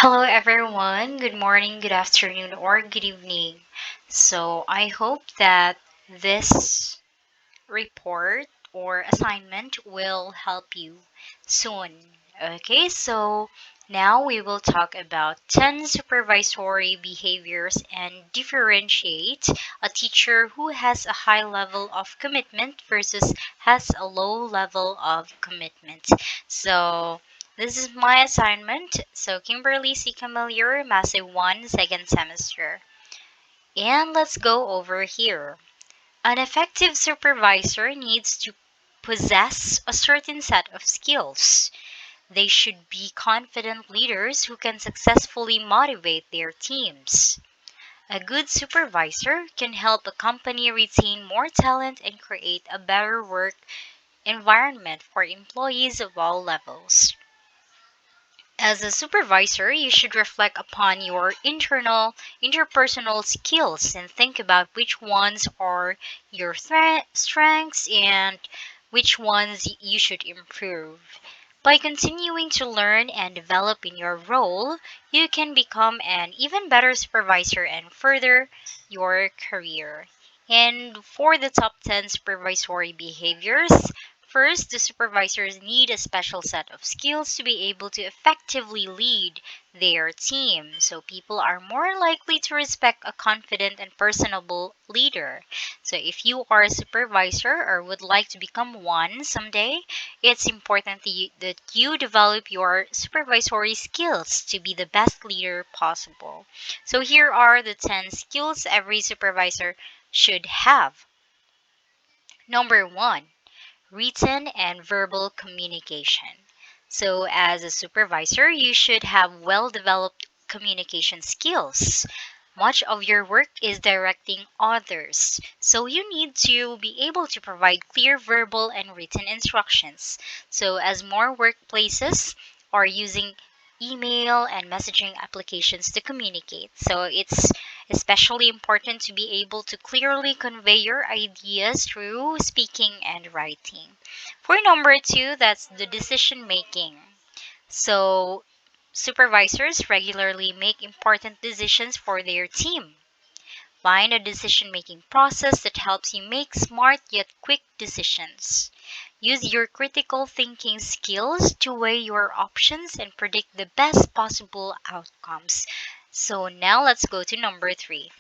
Hello, everyone. Good morning, good afternoon, or good evening. So, I hope that this report or assignment will help you soon. Okay, so now we will talk about 10 supervisory behaviors and differentiate a teacher who has a high level of commitment versus has a low level of commitment. So, this is my assignment. So, Kimberly C. Camillier, Massive 1, second semester. And let's go over here. An effective supervisor needs to possess a certain set of skills. They should be confident leaders who can successfully motivate their teams. A good supervisor can help a company retain more talent and create a better work environment for employees of all levels. As a supervisor, you should reflect upon your interpersonal skills and think about which ones are your strengths and which ones you should improve. By continuing to learn and develop in your role, you can become an even better supervisor and further your career. And for the top 10 supervisory behaviors, first, the supervisors need a special set of skills to be able to effectively lead their team. So people are more likely to respect a confident and personable leader. So if you are a supervisor or would like to become one someday, it's important that you develop your supervisory skills to be the best leader possible. So here are the 10 skills every supervisor should have. Number 1, written and verbal communication. So, as a supervisor, you should have well developed communication skills. Much of your work is directing others, so you need to be able to provide clear verbal and written instructions. So, as more workplaces are using email and messaging applications to communicate, so it's especially important to be able to clearly convey your ideas through speaking and writing. For number 2, that's the decision making. So, supervisors regularly make important decisions for their team. Find a decision making process that helps you make smart yet quick decisions. Use your critical thinking skills to weigh your options and predict the best possible outcomes. So, now let's go to number 3.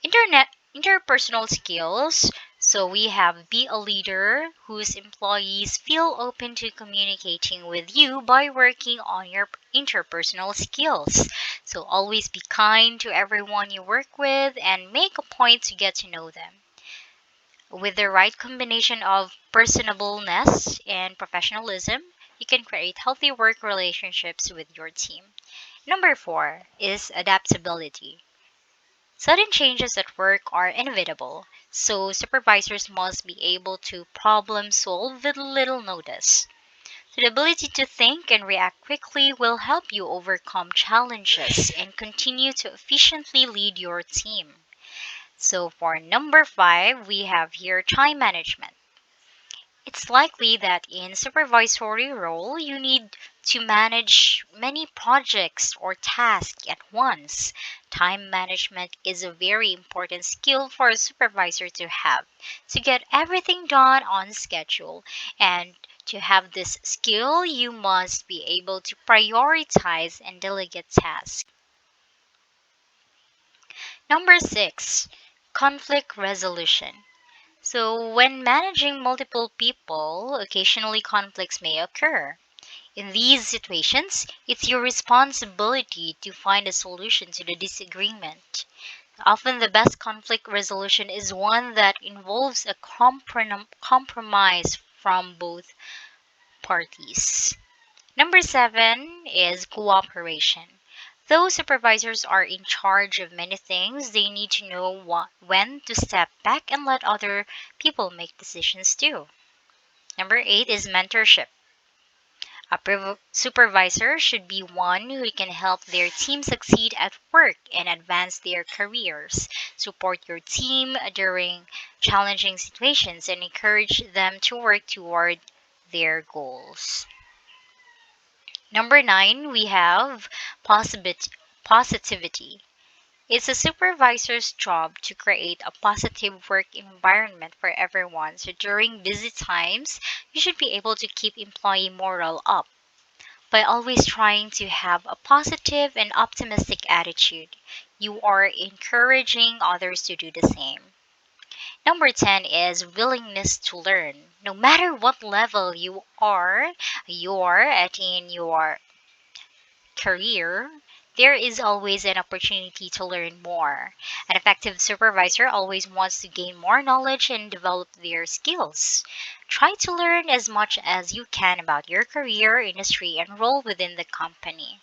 Internet interpersonal skills. So we have be a leader whose employees feel open to communicating with you by working on your interpersonal skills. So always be kind to everyone you work with and make a point to get to know them. With the right combination of personableness and professionalism, you can create healthy work relationships with your team. Number 4 is adaptability. Sudden changes at work are inevitable, so supervisors must be able to problem solve with little notice. So the ability to think and react quickly will help you overcome challenges and continue to efficiently lead your team. So for number 5, we have here time management. It's likely that in supervisory role you need to manage many projects or tasks at once. Time management is a very important skill for a supervisor to have to get everything done on schedule. And to have this skill, you must be able to prioritize and delegate tasks. Number 6, conflict resolution. So, when managing multiple people, occasionally conflicts may occur. In these situations, it's your responsibility to find a solution to the disagreement. Often, the best conflict resolution is one that involves a compromise from both parties. Number 7 is cooperation. Though supervisors are in charge of many things, they need to know when to step back and let other people make decisions too. Number 8 is mentorship. A supervisor should be one who can help their team succeed at work and advance their careers, support your team during challenging situations, and encourage them to work toward their goals. Number 9, we have positivity. It's a supervisor's job to create a positive work environment for everyone. So during busy times, you should be able to keep employee morale up by always trying to have a positive and optimistic attitude. You are encouraging others to do the same. Number 10 is willingness to learn. No matter what level you are at in your career, there is always an opportunity to learn more. An effective supervisor always wants to gain more knowledge and develop their skills. Try to learn as much as you can about your career, industry, and role within the company.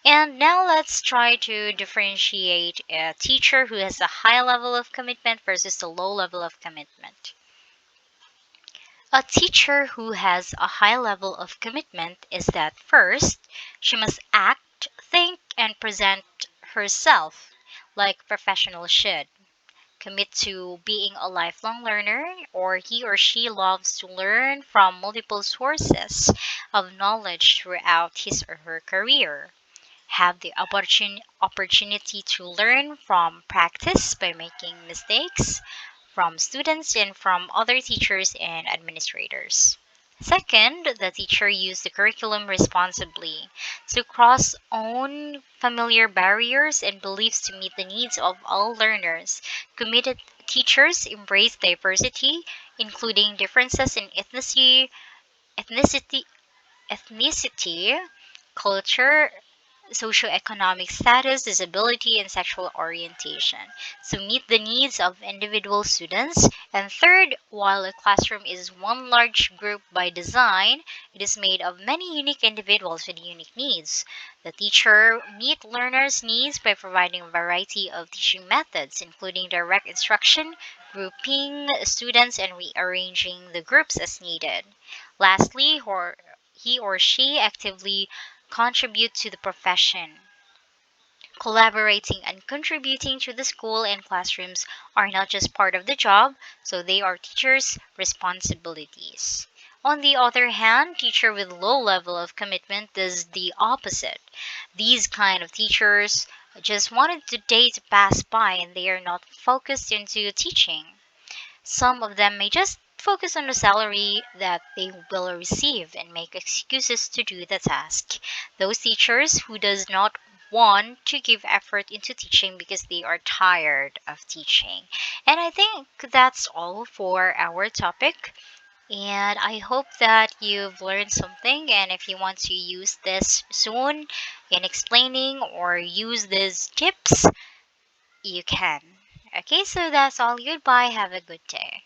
And now let's try to differentiate a teacher who has a high level of commitment versus a low level of commitment. A teacher who has a high level of commitment is that first, she must act, think, and present herself like professionals should. Commit to being a lifelong learner, or he or she loves to learn from multiple sources of knowledge throughout his or her career. Have the opportunity to learn from practice by making mistakes from students and from other teachers and administrators. Second, the teacher used the curriculum responsibly to cross own familiar barriers and beliefs to meet the needs of all learners. Committed teachers embrace diversity, including differences in ethnicity, ethnicity, culture, socioeconomic status, disability, and sexual orientation. So meet the needs of individual students. And third, while a classroom is one large group by design, it is made of many unique individuals with unique needs. The teacher meet learners' needs by providing a variety of teaching methods, including direct instruction, grouping students, and rearranging the groups as needed. Lastly, he or she actively contribute to the profession. Collaborating and contributing to the school and classrooms are not just part of the job, so they are teachers' responsibilities. On the other hand, teacher with low level of commitment does the opposite. These kind of teachers just wanted the day to pass by and they are not focused into teaching. Some of them may just focus on the salary that they will receive and make excuses to do the task. Those teachers who does not want to give effort into teaching because they are tired of teaching. And I think that's all for our topic. And I hope that you've learned something. And if you want to use this soon in explaining or use these tips, you can. Okay, so that's all. Goodbye. Have a good day.